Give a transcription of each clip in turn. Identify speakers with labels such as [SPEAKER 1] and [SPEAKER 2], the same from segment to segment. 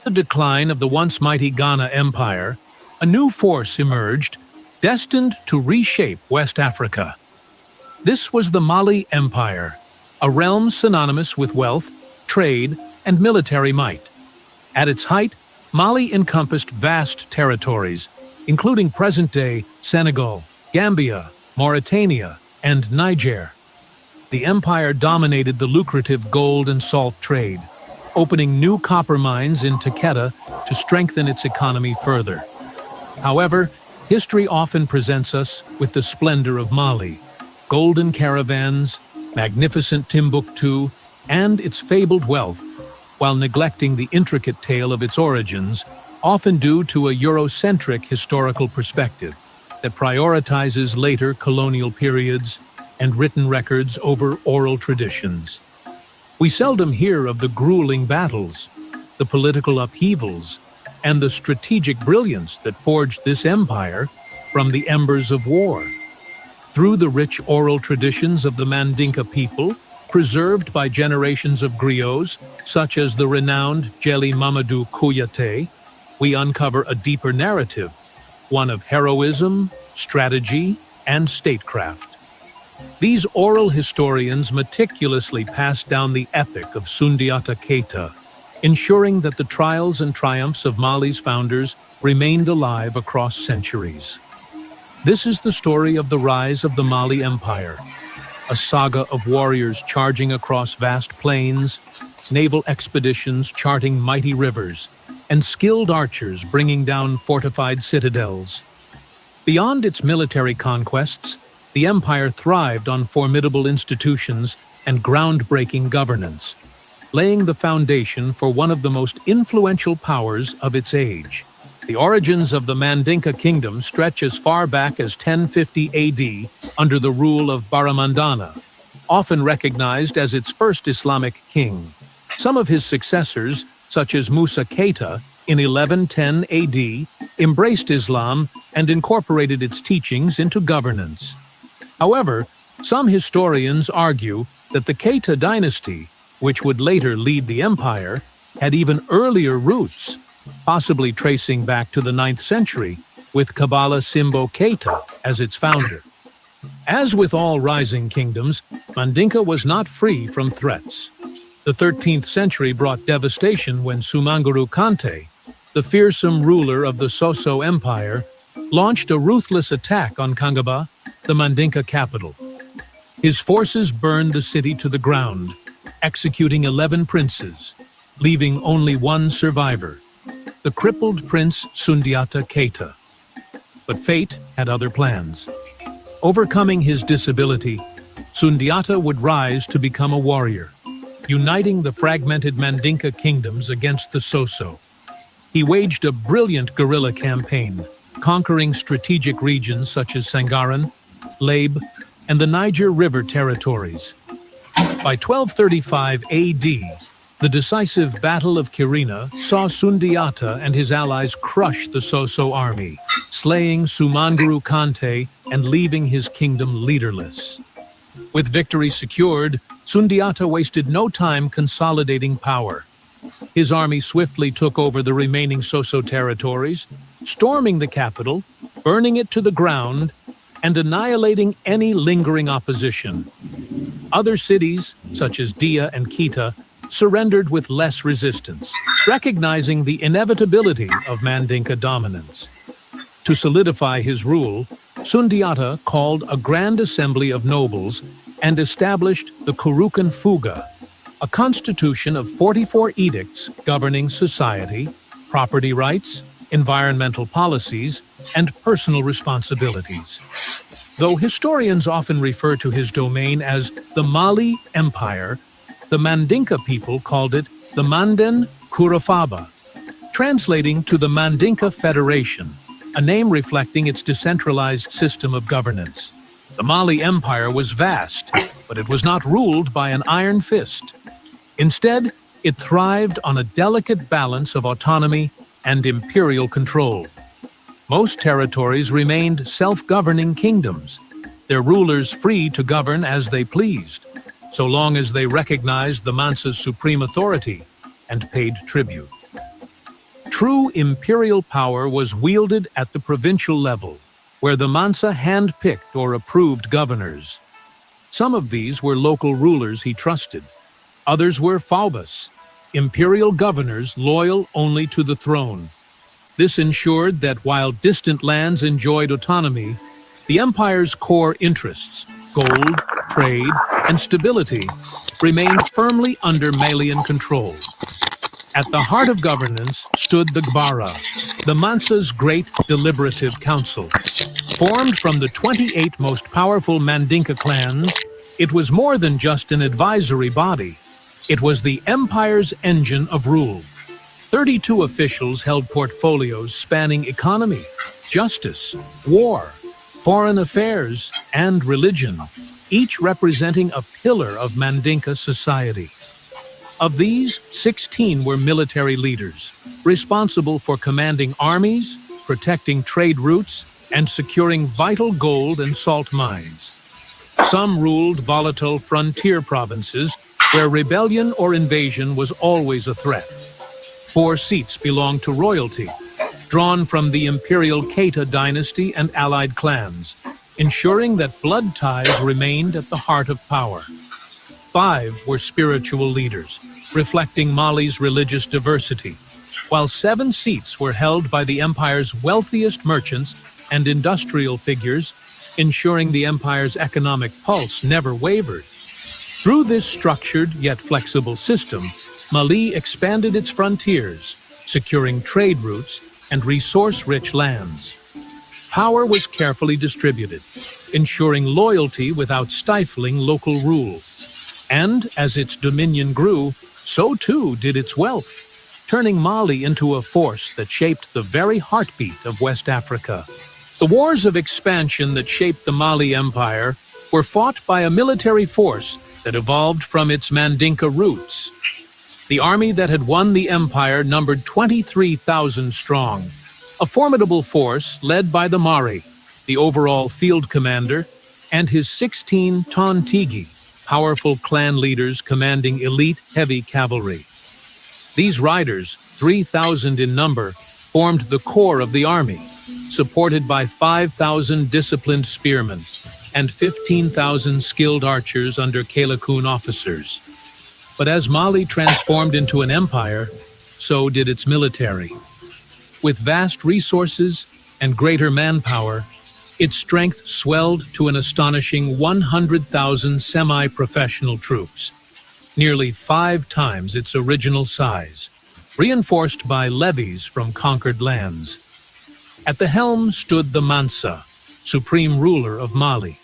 [SPEAKER 1] The decline of the once mighty Ghana Empire, a new force emerged, destined to reshape West Africa. This was the Mali Empire, a realm synonymous with wealth, trade, and military might. At its height, Mali encompassed vast territories, including present-day Senegal, Gambia, Mauritania, and Niger. The empire dominated the lucrative gold and salt trade, opening new copper mines in Takeda to strengthen its economy further. However, history often presents us with the splendor of Mali, golden caravans, magnificent Timbuktu, and its fabled wealth, while neglecting the intricate tale of its origins, often due to a Eurocentric historical perspective that prioritizes later colonial periods and written records over oral traditions. We seldom hear of the grueling battles, the political upheavals, and the strategic brilliance that forged this empire from the embers of war. Through the rich oral traditions of the Mandinka people, preserved by generations of griots, such as the renowned Jeli Mamadou Kouyaté, we uncover a deeper narrative, one of heroism, strategy, and statecraft. These oral historians meticulously pass down the epic of Sundiata Keita, ensuring that the trials and triumphs of Mali's founders remained alive across centuries. This is the story of the rise of the Mali Empire, a saga of warriors charging across vast plains, naval expeditions charting mighty rivers, and skilled archers bringing down fortified citadels. Beyond its military conquests, the empire thrived on formidable institutions and groundbreaking governance, laying the foundation for one of the most influential powers of its age. The origins of the Mandinka kingdom stretch as far back as 1050 AD under the rule of Baramandana, often recognized as its first Islamic king. Some of his successors, such as Musa Keita in 1110 AD, embraced Islam and incorporated its teachings into governance. However, some historians argue that the Keita dynasty, which would later lead the empire, had even earlier roots, possibly tracing back to the 9th century, with Kabala Simbo Keita as its founder. As with all rising kingdoms, Mandinka was not free from threats. The 13th century brought devastation when Sumanguru Kante, the fearsome ruler of the Soso Empire, launched a ruthless attack on Kangaba, the Mandinka capital. His forces burned the city to the ground, executing 11 princes, leaving only one survivor, the crippled Prince Sundiata Keita. But fate had other plans. Overcoming his disability, Sundiata would rise to become a warrior, uniting the fragmented Mandinka kingdoms against the Soso. He waged a brilliant guerrilla campaign, conquering strategic regions such as Sangaran, Labe, and the Niger River territories. By 1235 AD, the decisive Battle of Kirina saw Sundiata and his allies crush the Soso army, slaying Sumanguru Kante and leaving his kingdom leaderless. With victory secured, Sundiata wasted no time consolidating power. His army swiftly took over the remaining Soso territories, storming the capital, burning it to the ground, and annihilating any lingering opposition. Other cities, such as Dia and Kita, surrendered with less resistance, recognizing the inevitability of Mandinka dominance. To solidify his rule, Sundiata called a grand assembly of nobles and established the Kurukan Fuga, a constitution of 44 edicts governing society, property rights, environmental policies, and personal responsibilities. Though historians often refer to his domain as the Mali Empire, the Mandinka people called it the Manden Kurafaba, translating to the Mandinka Federation, a name reflecting its decentralized system of governance. The Mali Empire was vast, but it was not ruled by an iron fist. Instead, it thrived on a delicate balance of autonomy and imperial control. Most territories remained self-governing kingdoms, their rulers free to govern as they pleased, so long as they recognized the Mansa's supreme authority and paid tribute. True imperial power was wielded at the provincial level, where the Mansa hand-picked or approved governors. Some of these were local rulers he trusted. Others were Faubus, imperial governors loyal only to the throne. This ensured that while distant lands enjoyed autonomy, the empire's core interests, gold, trade, and stability, remained firmly under Malian control. At the heart of governance stood the Gbara, the Mansa's great deliberative council. Formed from the 28 most powerful Mandinka clans, it was more than just an advisory body. It was the empire's engine of rule. 32 officials held portfolios spanning economy, justice, war, foreign affairs, and religion, each representing a pillar of Mandinka society. Of these, 16 were military leaders, responsible for commanding armies, protecting trade routes, and securing vital gold and salt mines. Some ruled volatile frontier provinces where rebellion or invasion was always a threat. 4 seats belonged to royalty, drawn from the imperial Keita dynasty and allied clans, ensuring that blood ties remained at the heart of power. 5 were spiritual leaders, reflecting Mali's religious diversity, while 7 seats were held by the empire's wealthiest merchants and industrial figures, ensuring the empire's economic pulse never wavered. Through this structured yet flexible system, Mali expanded its frontiers, securing trade routes and resource-rich lands. Power was carefully distributed, ensuring loyalty without stifling local rule. And as its dominion grew, so too did its wealth, turning Mali into a force that shaped the very heartbeat of West Africa. The wars of expansion that shaped the Mali Empire were fought by a military force that evolved from its Mandinka roots. The army that had won the empire numbered 23,000 strong, a formidable force led by the Mari, the overall field commander, and his 16 Tontigi, powerful clan leaders commanding elite heavy cavalry. These riders, 3,000 in number, formed the core of the army, supported by 5,000 disciplined spearmen and 15,000 skilled archers under Kalakun officers. But as Mali transformed into an empire, so did its military. With vast resources and greater manpower, its strength swelled to an astonishing 100,000 semi-professional troops, nearly 5 times its original size, reinforced by levies from conquered lands. At the helm stood the Mansa, supreme ruler of Mali.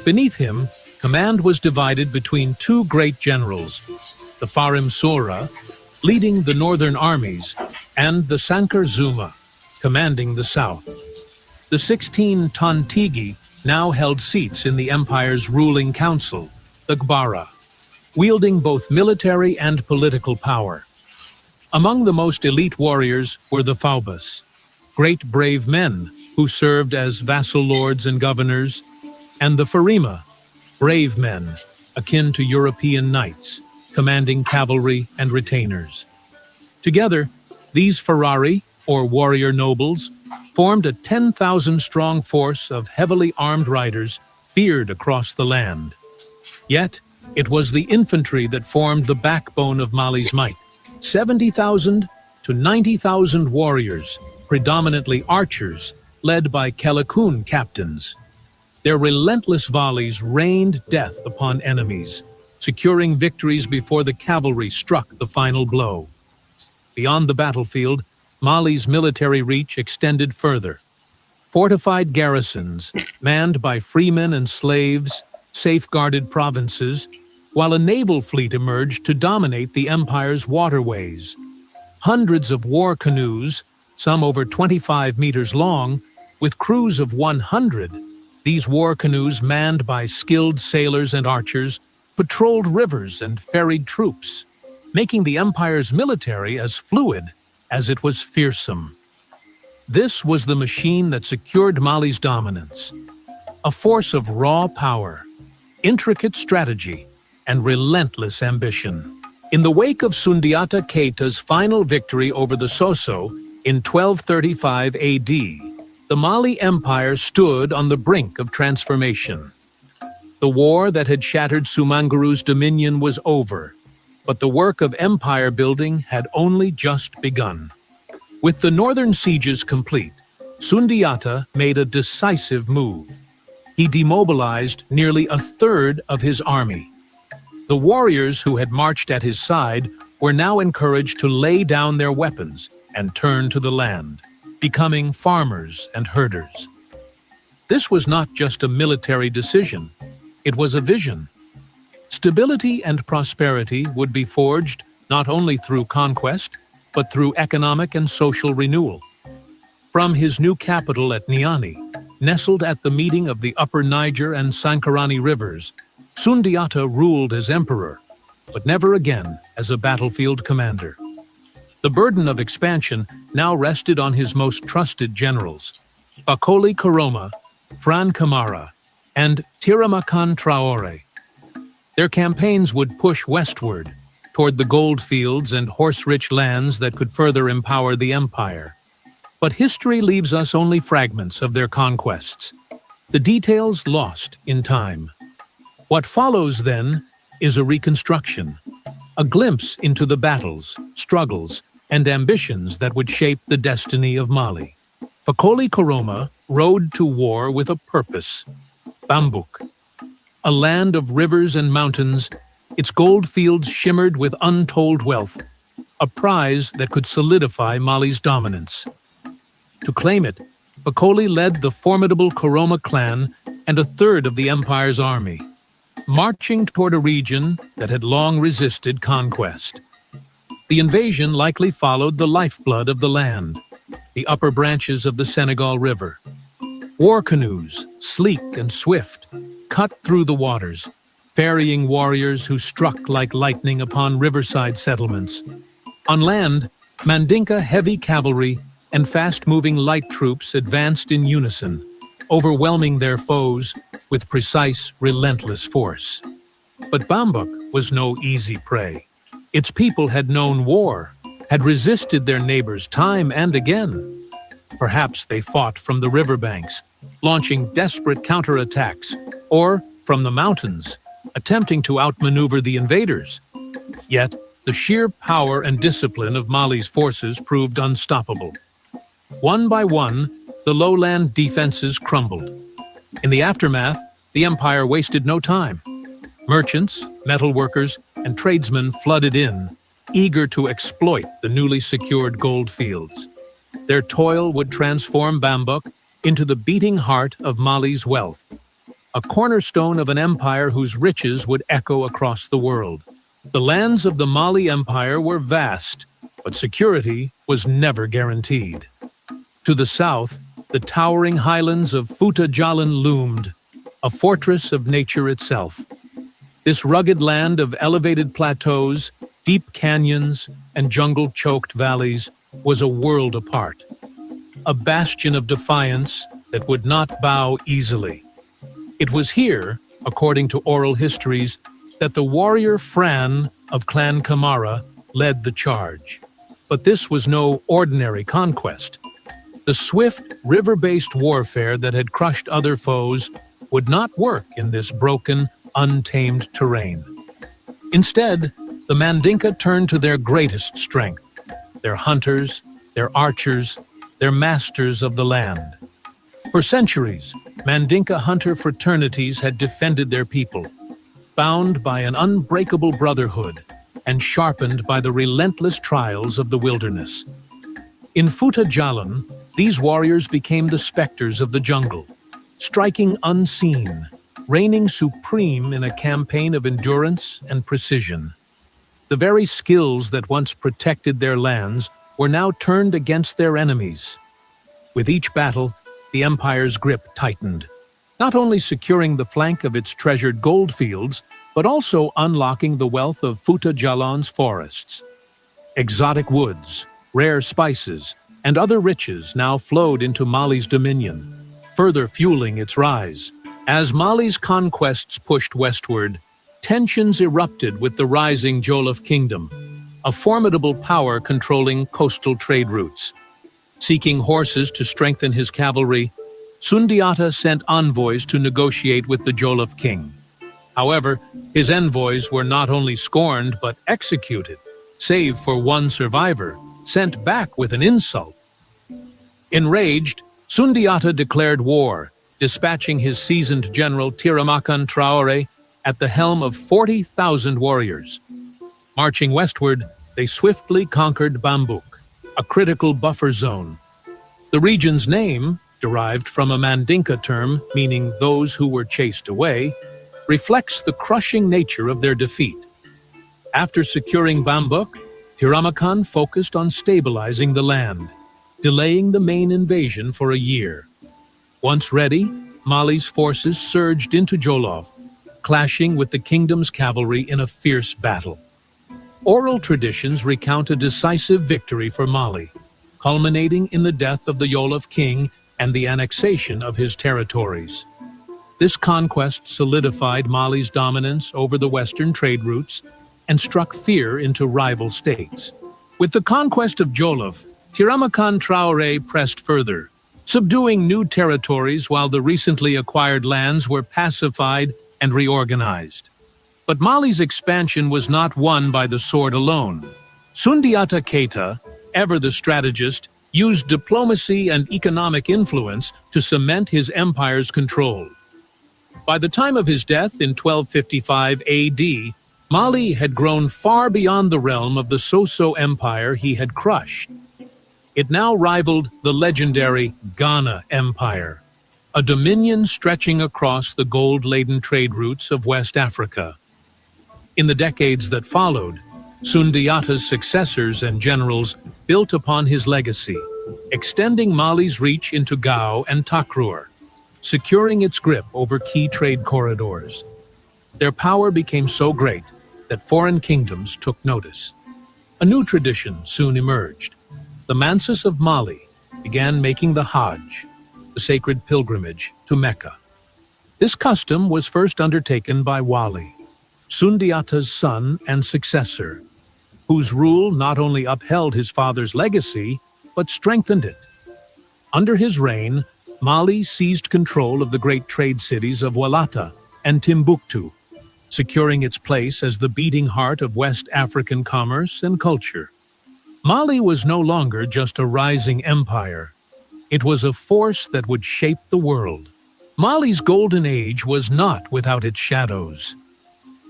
[SPEAKER 1] Beneath him, command was divided between 2 great generals, the Farim Sora, leading the northern armies, and the Sankar Zuma, commanding the south. The 16 Tontigi now held seats in the empire's ruling council, the Gbara, wielding both military and political power. Among the most elite warriors were the Faubus, great brave men who served as vassal lords and governors, and the Farima, brave men, akin to European knights, commanding cavalry and retainers. Together, these Ferrari, or warrior nobles, formed a 10,000-strong force of heavily armed riders feared across the land. Yet, it was the infantry that formed the backbone of Mali's might. 70,000 to 90,000 warriors, predominantly archers, led by Kalakun captains. Their relentless volleys rained death upon enemies, securing victories before the cavalry struck the final blow. Beyond the battlefield, Mali's military reach extended further. Fortified garrisons, manned by freemen and slaves, safeguarded provinces, while a naval fleet emerged to dominate the empire's waterways. Hundreds of war canoes, some over 25 meters long, with crews of 100, these war canoes manned by skilled sailors and archers, patrolled rivers and ferried troops, making the empire's military as fluid as it was fearsome. This was the machine that secured Mali's dominance, a force of raw power, intricate strategy, and relentless ambition. In the wake of Sundiata Keita's final victory over the Soso in 1235 AD, the Mali Empire stood on the brink of transformation. The war that had shattered Sumangaru's dominion was over, but the work of empire building had only just begun. With the northern sieges complete, Sundiata made a decisive move. He demobilized nearly a third of his army. The warriors who had marched at his side were now encouraged to lay down their weapons and turn to the land, becoming farmers and herders. This was not just a military decision, it was a vision. Stability and prosperity would be forged not only through conquest, but through economic and social renewal. From his new capital at Niani, nestled at the meeting of the Upper Niger and Sankarani rivers, Sundiata ruled as emperor, but never again as a battlefield commander. The burden of expansion now rested on his most trusted generals, Fakoli Koroma, Fran Kamara, and Tiramakan Traore. Their campaigns would push westward, toward the gold fields and horse-rich lands that could further empower the empire. But history leaves us only fragments of their conquests, the details lost in time. What follows, then, is a reconstruction, a glimpse into the battles, struggles, and ambitions that would shape the destiny of Mali. Fakoli Koroma rode to war with a purpose, Bambouk. A land of rivers and mountains, its gold fields shimmered with untold wealth, a prize that could solidify Mali's dominance. To claim it, Fakoli led the formidable Koroma clan and a third of the empire's army, marching toward a region that had long resisted conquest. The invasion likely followed the lifeblood of the land, the upper branches of the Senegal River. War canoes, sleek and swift, cut through the waters, ferrying warriors who struck like lightning upon riverside settlements. On land, Mandinka heavy cavalry and fast-moving light troops advanced in unison, overwhelming their foes with precise, relentless force. But Bambouk was no easy prey. Its people had known war, had resisted their neighbors time and again. Perhaps they fought from the riverbanks, launching desperate counterattacks, or from the mountains, attempting to outmaneuver the invaders. Yet, the sheer power and discipline of Mali's forces proved unstoppable. One by one, the lowland defenses crumbled. In the aftermath, the empire wasted no time. Merchants, metalworkers, and tradesmen flooded in, eager to exploit the newly secured gold fields. Their toil would transform Bambouk into the beating heart of Mali's wealth, a cornerstone of an empire whose riches would echo across the world. The lands of the Mali Empire were vast, but security was never guaranteed. To the south, the towering highlands of Fouta Djallon loomed, a fortress of nature itself. This rugged land of elevated plateaus, deep canyons, and jungle-choked valleys was a world apart, a bastion of defiance that would not bow easily. It was here, according to oral histories, that the warrior Fran of Clan Kamara led the charge. But this was no ordinary conquest. The swift, river-based warfare that had crushed other foes would not work in this broken, untamed terrain. Instead, the Mandinka turned to their greatest strength, their hunters, their archers, their masters of the land. For centuries, Mandinka hunter fraternities had defended their people, bound by an unbreakable brotherhood and sharpened by the relentless trials of the wilderness. In Fouta Djallon, these warriors became the specters of the jungle, striking unseen, reigning supreme in a campaign of endurance and precision. The very skills that once protected their lands were now turned against their enemies. With each battle, the empire's grip tightened, not only securing the flank of its treasured gold fields, but also unlocking the wealth of Fouta Djallon's forests. Exotic woods, rare spices, and other riches now flowed into Mali's dominion, further fueling its rise. As Mali's conquests pushed westward, tensions erupted with the rising Jollof Kingdom, a formidable power controlling coastal trade routes. Seeking horses to strengthen his cavalry, Sundiata sent envoys to negotiate with the Jollof king. However, his envoys were not only scorned but executed, save for one survivor, sent back with an insult. Enraged, Sundiata declared war, dispatching his seasoned general Tiramakan Traore at the helm of 40,000 warriors. Marching westward, they swiftly conquered Bambouk, a critical buffer zone. The region's name, derived from a Mandinka term meaning those who were chased away, reflects the crushing nature of their defeat. After securing Bambouk, Tiramakan focused on stabilizing the land, delaying the main invasion for a year. Once ready, Mali's forces surged into Jollof, clashing with the kingdom's cavalry in a fierce battle. Oral traditions recount a decisive victory for Mali, culminating in the death of the Jollof king and the annexation of his territories. This conquest solidified Mali's dominance over the western trade routes and struck fear into rival states. With the conquest of Jollof, Tiramakan Traore pressed further, subduing new territories while the recently acquired lands were pacified and reorganized. But Mali's expansion was not won by the sword alone. Sundiata Keita, ever the strategist, used diplomacy and economic influence to cement his empire's control. By the time of his death in 1255 AD, Mali had grown far beyond the realm of the Soso Empire he had crushed. It now rivaled the legendary Ghana Empire, a dominion stretching across the gold-laden trade routes of West Africa. In the decades that followed, Sundiata's successors and generals built upon his legacy, extending Mali's reach into Gao and Takrur, securing its grip over key trade corridors. Their power became so great that foreign kingdoms took notice. A new tradition soon emerged. The Mansus of Mali began making the Hajj, the sacred pilgrimage to Mecca. This custom was first undertaken by Wali, Sundiata's son and successor, whose rule not only upheld his father's legacy, but strengthened it. Under his reign, Mali seized control of the great trade cities of Walata and Timbuktu, securing its place as the beating heart of West African commerce and culture. Mali was no longer just a rising empire. It was a force that would shape the world. Mali's golden age was not without its shadows.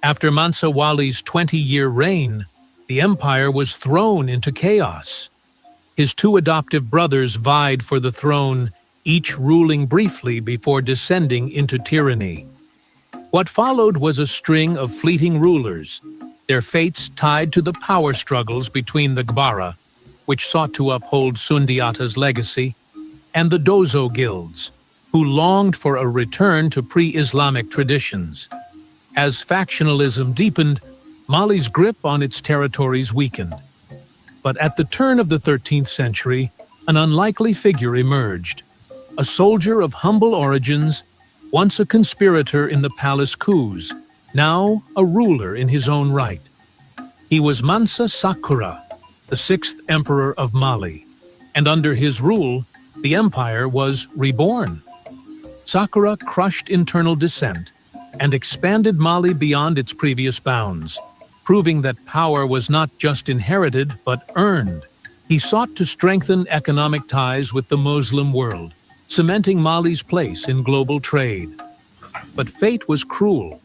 [SPEAKER 1] After Mansa Wali's 20-year reign, the empire was thrown into chaos. His two adoptive brothers vied for the throne, each ruling briefly before descending into tyranny. What followed was a string of fleeting rulers, their fates tied to the power struggles between the Gbara, which sought to uphold Sundiata's legacy, and the Dozo guilds, who longed for a return to pre-Islamic traditions. As factionalism deepened, Mali's grip on its territories weakened. But at the turn of the 13th century, an unlikely figure emerged. A soldier of humble origins, once a conspirator in the palace coups, now a ruler in his own right. He was Mansa Sakura, the 6th emperor of Mali, and under his rule, the empire was reborn. Sakura crushed internal dissent and expanded Mali beyond its previous bounds, proving that power was not just inherited but earned. He sought to strengthen economic ties with the Muslim world, cementing Mali's place in global trade. But fate was cruel.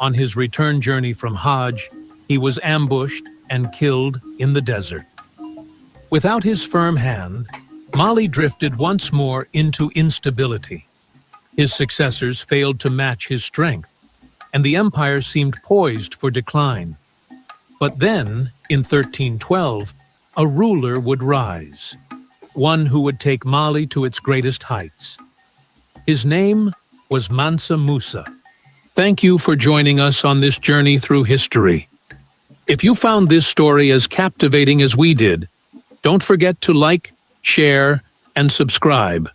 [SPEAKER 1] On his return journey from Hajj, he was ambushed and killed in the desert. Without his firm hand, Mali drifted once more into instability. His successors failed to match his strength, and the empire seemed poised for decline. But then, in 1312, a ruler would rise, one who would take Mali to its greatest heights. His name was Mansa Musa. Thank you for joining us on this journey through history. If you found this story as captivating as we did, don't forget to like, share, and subscribe.